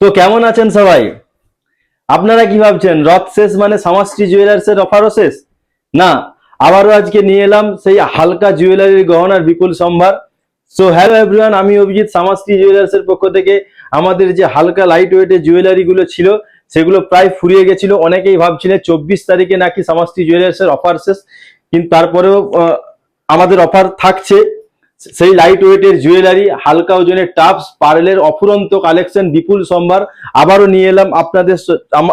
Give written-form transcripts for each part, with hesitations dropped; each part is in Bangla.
তো কেমন আছেন সবাই? আপনারা কি ভাবছেন রথ শেষ মানে সমাজশ্রী জুয়েলার্স এর অফারও শেষ? না, আবারও আজকে নিয়ে এলাম সেই হালকা জুয়েলারির গহনার বিপুল সম্ভার। সো হ্যালো এভরিওয়ান, আমি অভিজিৎ সমাজশ্রী জুয়েলার্স এর পক্ষ থেকে। আমাদের যে হালকা লাইট ওয়েটের জুয়েলারি গুলো ছিল সেগুলো প্রায় ফুরিয়ে গেছিল। অনেকেই ভাবছিলেন 24 তারিখে নাকি সমাজশ্রী জুয়েলার্স এর অফার শেষ, কিন্তু তারপরেও আমাদের অফার থাকছে। সেই লাইট ওয়েটের জুয়েলারি, হালকা ওজনের টাপস, পার্লের অফুরন্ত কালেকশন বিপুল সম্ভার আবারও নিয়ে এলাম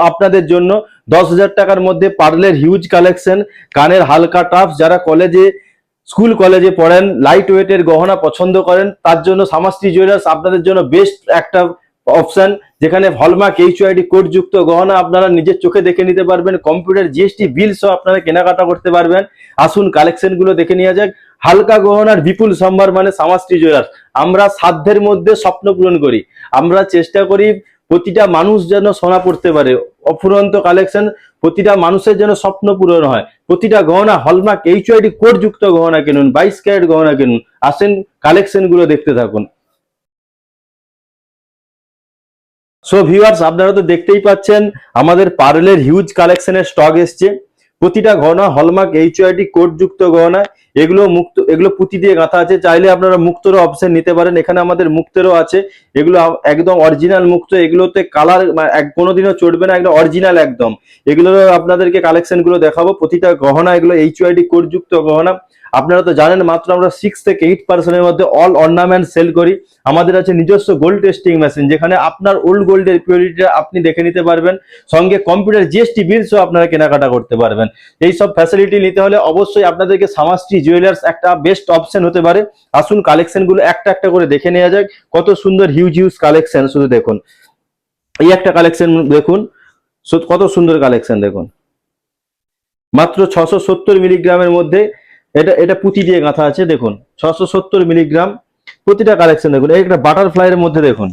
আপনাদের জন্য। 10,000 টাকার মধ্যে পার্লের হিউজ কালেকশন, কানের হালকা টাপস। যারা স্কুল কলেজে পড়েন, লাইট ওয়েটের গহনা পছন্দ করেন, তার জন্য সমাজশ্রী জুয়েলার্স আপনাদের জন্য বেস্ট একটা অপশন, যেখানে হলমার্ক এইচইউআইডি কোড যুক্ত গহনা আপনারা নিজের চোখে দেখে নিতে পারবেন। কম্পিউটার জিএসটি বিল সহ আপনারা কেনাকাটা করতে পারবেন। আসুন কালেকশন গুলো দেখে নেওয়া যাক। হালকা গহনার বিপুল সম্ভার মানে সমাজশ্রী জুয়েলার্স। আমরা সাধ্যের মধ্যে স্বপ্ন পূরণ করি। আমরা চেষ্টা করি প্রতিটা মানুষ যেন সোনা পড়তে পারে। অফুরন্ত কালেকশন, প্রতিটা মানুষের যেন স্বপ্ন পূরণ হয়। প্রতিটা গহনা হলমার্ক এইচইউআইডি কোড যুক্ত গহনা কিনুন, 22 ক্যারেট গহনা কিনুন। আসেন কালেকশন গুলো দেখতে থাকুন। সো ভিউয়ার্স, আপনারা তো দেখতেই পাচ্ছেন আমাদের পার্লের হিউজ কালেকশনের স্টক এসছে। প্রতিটা গহনা হলমার্ক এইচইউআইডি কোড যুক্ত গহনা। এগুলো পুঁতি দিয়ে গাঁথা আছে। চাইলে আপনারা মুক্তরও অপশন নিতে পারেন। এখানে আমাদের মুক্তেরও আছে। এগুলো একদম অরিজিনাল মুক্ত। এগুলোতে কালার কোনোদিনও চড়বে না, একদম অরিজিনাল একদম। এগুলো আপনাদেরকে কালেকশন গুলো দেখাবো। প্রতিটা গহনা এগুলো এইচইউআইডি কোড যুক্ত গহনা। আপনারা তো জানেন মাত্র আমরা 6 থেকে 8% মধ্যে অল অর্নামেন্ট সেল করি। আমাদের আছে নিজস্ব গোল্ড টেস্টিং মেশিন, যেখানে আপনার ওল্ড গোল্ডের পিউরিটিটা আপনি দেখে নিতে পারবেন। সঙ্গে কম্পিউটার জিএসটি বিল সহ আপনারা কেনাকাটা করতে পারবেন। এই সব ফ্যাসিলিটি নিতে হলে অবশ্যই আপনাদেরকে সমাজশ্রী জুয়েলার্স একটা বেস্ট অপশন হতে পারে। আসুন কালেকশন গুলো একটা একটা করে দেখে নেওয়া যাক। কত সুন্দর হিউজ হিউজ কালেকশন, শুধু দেখুন। এই একটা কালেকশন দেখুন, কত সুন্দর কালেকশন দেখুন। মাত্র 670 মিলিগ্রামের মধ্যে এটা এটা পুঁতি দিয়ে গাঁথা আছে। দেখুন 670 মিলিগ্রাম। প্রতিটা কালেকশন দেখুন। এই একটা বাটারফ্লাই এর মধ্যে দেখুন।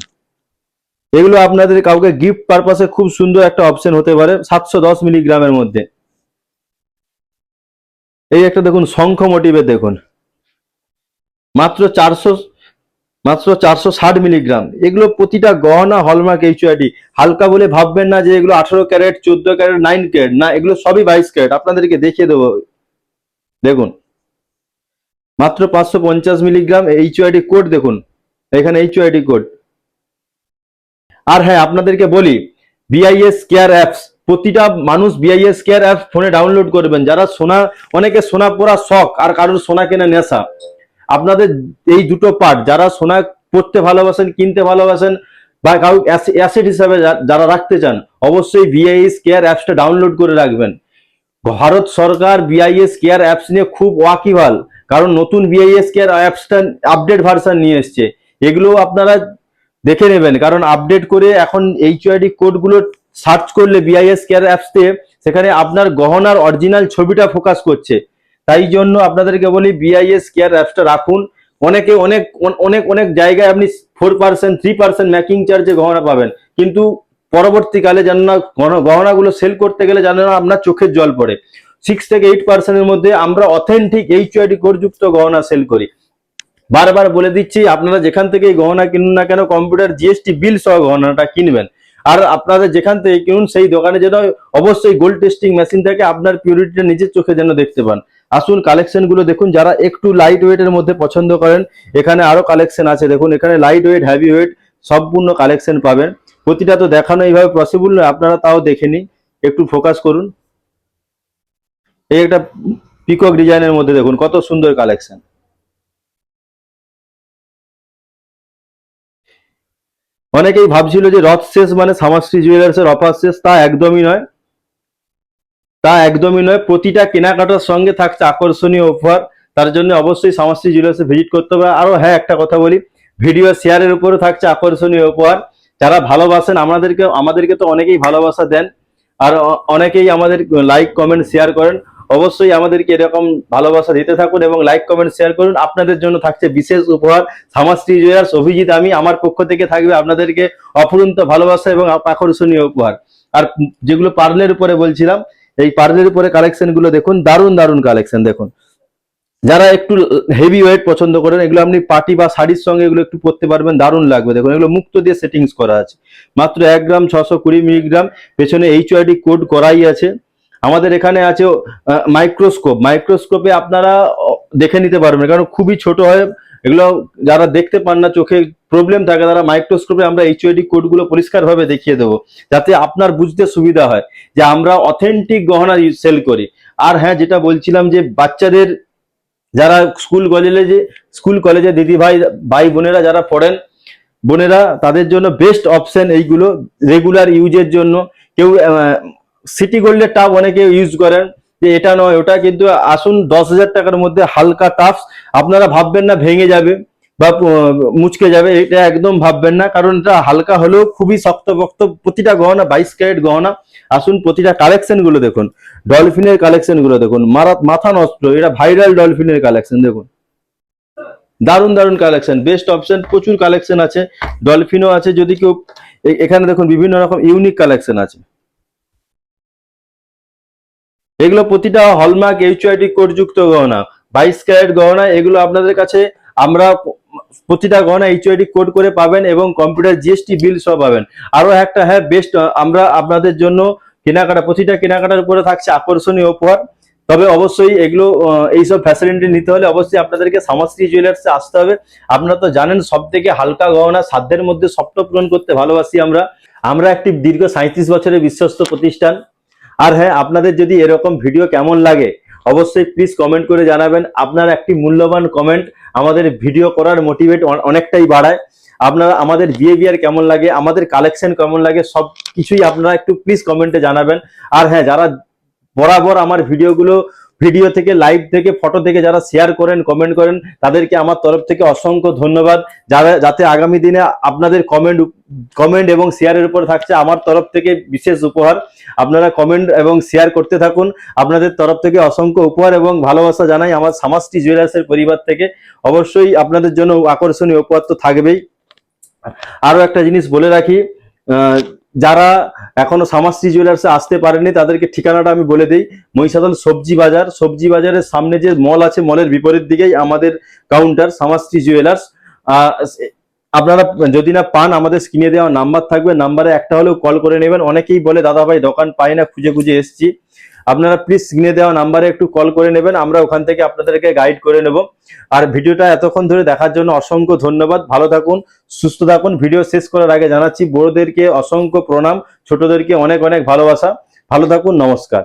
এগুলো আপনাদের কাউকে গিফট পারপাসে খুব সুন্দর একটা অপশন হতে পারে। 710 মিলিগ্রামের মধ্যে এই একটা দেখুন শঙ্খ মোটিভের দেখুন। মাত্র 460 মিলিগ্রাম। এগুলো প্রতিটা গহনা হলমার্ক এইচইউআইডি। হালকা বলে ভাববেন না যে এগুলো 18 ক্যারেট, 14 ক্যারেট, 9 ক্যারেট। না, এগুলো সবই 22 ক্যারেট। আপনাদেরকে দেখিয়ে দেবো। দেখুন মাত্র 550 মিলিগ্রাম এইচইউআইডি কোড দেখুন। এখানে এইচইউআইডি কোড। আর হ্যাঁ, আপনাদেরকে বলি, বিআইএস কেয়ার অ্যাপস, প্রতিটা মানুষ বিআইএস কেয়ার অ্যাপস ফোনে ডাউনলোড করবেন। যারা অনেকে সোনা পড়া শখ, আর কারোর সোনা কেনা নেশা। আপনাদের এই দুটো পার্ট, যারা সোনা পড়তে ভালোবাসেন, কিনতে ভালোবাসেন, বা কাউ অ্যাসেট হিসাবে যারা রাখতে চান, অবশ্যই বিআইএস কেয়ার অ্যাপসটা ডাউনলোড করে রাখবেন। ভারত সরকার বিআইএস কেয়ার অ্যাপস নিয়ে খুব ওয়াকিবহাল, কারণ নতুন বিআইএস কেয়ার অ্যাপসটা আপডেট ভার্সন নিয়ে এসছে। এগুলো আপনারা দেখে নেবেন, কারণ আপডেট করে এখন এইচইউআইডি কোডগুলো সার্চ করলে বিআইএস কেয়ার অ্যাপসতে সেখানে আপনার গহনার অরিজিনাল ছবিটা ফোকাস করছে। তাই জন্য আপনাদেরকে বলি বিআইএস কেয়ার অ্যাপসটা রাখুন। অনেকে অনেক অনেক অনেক জায়গায় আপনি 4%, 3% মেকিং চার্জে গহনা পাবেন, কিন্তু পরবর্তীকালে যেন না গহনাগুলো সেল করতে গেলে যেন না আপনার চোখের জল পড়ে। 6 থেকে 8%-এর মধ্যে আমরা অথেন্টিক এইচইউআইডি কোড যুক্ত গহনা সেল করি। বারবার বলে দিচ্ছি, আপনারা যেখান থেকে গহনা কিনুন না কেন, কম্পিউটার জিএসটি বিল সহ গহনাটা কিনবেন। আর আপনারা যেখান থেকে কিনুন সেই দোকানে যেন অবশ্যই গোল্ড টেস্টিং মেশিন থাকে, আপনার পিউরিটিটা নিজের চোখে যেন দেখতে পান। আসুন কালেকশন গুলো দেখুন। যারা একটু লাইট ওয়েটের মধ্যে পছন্দ করেন, এখানে আরো কালেকশন আছে দেখুন। এখানে লাইট ওয়েট, হেভি ওয়েট সম্পূর্ণ কালেকশন পাবেন। প্রতিটা তো দেখানো এইভাবে পসিবল নয়, আপনারা তাও দেখে নিন, একটু ফোকাস করুন। এই একটা পিকক ডিজাইনের মধ্যে দেখুন কত সুন্দর কালেকশন। অনেকেই ভাবছিল যে রথ শেষ মানে সমাজশ্রী জুয়েলার্স এর অফার শেষ। তা একদমই নয়, তা একদমই নয়। প্রতিটা কেনাকাটার সঙ্গে থাকছে আকর্ষণীয় অফার। তার জন্য অবশ্যই সমাজশ্রী জুয়েলার্সে ভিজিট করতে হবে। আরো হ্যাঁ, একটা কথা বলি, ভিডিও শেয়ারের উপরও থাকছে আকর্ষণীয় উপহার। যারা ভালোবাসেন আমাদেরকে তো অনেকেই ভালোবাসা দেন, আর অনেকেই আমাদের লাইক কমেন্ট শেয়ার করেন। অবশ্যই আমাদেরকে এরকম ভালোবাসা দিতে থাকুন এবং লাইক কমেন্ট শেয়ার করুন। আপনাদের জন্য থাকছে বিশেষ উপহার। সমাজশ্রী জুয়েলার্স অভিজিৎ আমি, আমার পক্ষ থেকে থাকবে আপনাদেরকে অফুরন্ত ভালোবাসা এবং আকর্ষণীয় উপহার। আর যেগুলো পার্লের উপরে বলছিলাম, এই পার্লের উপরে কালেকশন গুলো দেখুন, দারুণ দারুণ কালেকশন দেখুন। যারা একটু হেভি ওয়েট পছন্দ করেন, এগুলো আপনি পার্টি বা শাড়ির সঙ্গে এগুলো একটু পরতে পারবেন, দারুণ লাগবে। দেখুন এগুলো মুক্তো দিয়ে সেটিংস করা আছে, মাত্র 1 গ্রাম 620 মিলিগ্রাম, পেছনে HYD কোড করাই আছে। আমাদের এখানে আছে মাইক্রোস্কোপ, মাইক্রোস্কোপে আপনারা দেখে নিতে পারবেন, কারণ খুবই ছোট হয় এগুলো। যারা দেখতে পান না, চোখে প্রবলেম থাকে, তারা মাইক্রোস্কোপে আমরা HYD কোডগুলো পরিষ্কারভাবে দেখিয়ে দেবো, যাতে আপনার বুঝতে সুবিধা হয় যে আমরা অথেন্টিক গহনা সেল করি। আর হ্যাঁ, যেটা বলছিলাম যে বাচ্চাদের যারা স্কুল কলেজে দিদি ভাই ভাই বোনেরা যারা পড়েন, বোনেরা, তাদের জন্য বেস্ট অপশন এইগুলো রেগুলার ইউজের জন্য। কেউ সিটি গোল্ডের টাব অনেকে ইউজ করেন, যে এটা নয় ওটা, কিন্তু আসুন 10,000 টাকার মধ্যে হালকা টাপস। আপনারা ভাববেন না ভেঙে যাবে বা মুচকে যাবে, এটা একদম ভাববেন না, কারণ এটা হালকা হলেও খুবই শক্তপোক্ত। প্রতিটা গহনা 22 ক্যারেট গহনা। আসুন প্রতিটা কালেকশন গুলো দেখুন, ডলফিনের কালেকশন গুলো দেখুন, মাথা নষ্ট, এটা ভাইরাল ডলফিনের কালেকশন দেখুন, দারুণ দারুণ কালেকশন, বেস্ট অপশন, প্রচুর কালেকশন আছে। ডলফিনও আছে, যদি কেউ এখানে দেখুন বিভিন্ন রকম ইউনিক কালেকশন আছে। এগুলো প্রতিটা হলমার্ক HYD কোড যুক্ত গহনা, 22 ক্যারেট গহনা। এগুলো আপনাদের কাছে আমরা প্রতিটা গহনা HYD কোড করে পাবেন এবং কম্পিউটার GST বিল সহ পাবেন। আরো একটা হ্যাঁ বেস্ট, আমরা আপনাদের জন্য কেনাকাটা, প্রতিটা কেনাকাটার উপরে থাকছে আকর্ষণীয় উপহার। তবে অবশ্যই এগুলো এইসব ফ্যাসিলিটি নিতে হলে অবশ্যই আপনাদেরকে সমাজশ্রী জুয়েলার্সে আসতে হবে। আপনারা তো জানেন সব থেকে হালকা গহনা সাধ্যের মধ্যে স্বপ্ন পূরণ করতে ভালোবাসি আমরা। আমরা একটি দীর্ঘ 37 বছরের বিশ্বস্ত প্রতিষ্ঠান। আর হ্যাঁ, আপনাদের যদি এরকম ভিডিও কেমন লাগে অবশ্যই প্লিজ কমেন্ট করে জানাবেন। আপনার একটি মূল্যবান কমেন্ট আমাদের ভিডিও করার মোটিভেট অনেকটাই বাড়ায়। আপনারা আমাদের বিহেভিয়ার কেমন লাগে, আমাদের কালেকশন কেমন লাগে, সব কিছুই আপনারা একটু প্লিজ কমেন্টে জানাবেন। আর হ্যাঁ, যারা বরাবর আমার ভিডিও থেকে, লাইভ থেকে, ফটো থেকে যারা শেয়ার করেন, কমেন্ট করেন, তাদেরকে আমার তরফ থেকে অসংখ্য ধন্যবাদ। যাতে আগামী দিনে আপনাদের কমেন্ট এবং শেয়ারের উপর থাকছে আমার তরফ থেকে বিশেষ উপহার। আপনারা কমেন্ট এবং শেয়ার করতে থাকুন, আপনাদের তরফ থেকে অসংখ্য উপহার এবং ভালোবাসা জানাই আমার সমাজশ্রী জুয়েলার্সের পরিবার থেকে। অবশ্যই আপনাদের জন্য আকর্ষণীয় উপহার তো থাকবেই। আরো একটা জিনিস বলে রাখি, যারা এখনো সমাজশ্রী জুয়েলার্সে আসতে পারেনি তাদেরকে ঠিকানাটা আমি বলে দিই। মহিষাদল সবজি বাজারের সামনে যে মল আছে, মলের বিপরীত দিকেই আমাদের কাউন্টার সমাজশ্রী জুয়েলার্স। আপনারা যদি না পান, আমাদের স্ক্রিনে দেওয়া নাম্বার থাকবে, নাম্বারে একটা হলেও কল করে নেবেন। অনেকেই বলে দাদা ভাই দোকান পাই না, খুঁজে খুঁজে এসছি। আপনারা প্লিজ স্ক্রিনে দেওয়া নাম্বারে একটু কল করে নেবেন, আমরা ওখান থেকে আপনাদেরকে গাইড করে নেব। আর ভিডিওটা এতক্ষণ ধরে দেখার জন্য অসংখ্য ধন্যবাদ। ভালো থাকুন, সুস্থ থাকুন। ভিডিও শেষ করার আগে জানাচ্ছি বড়দেরকে অসংখ্য প্রণাম, ছোটদেরকে অনেক অনেক ভালোবাসা। ভালো থাকুন, নমস্কার।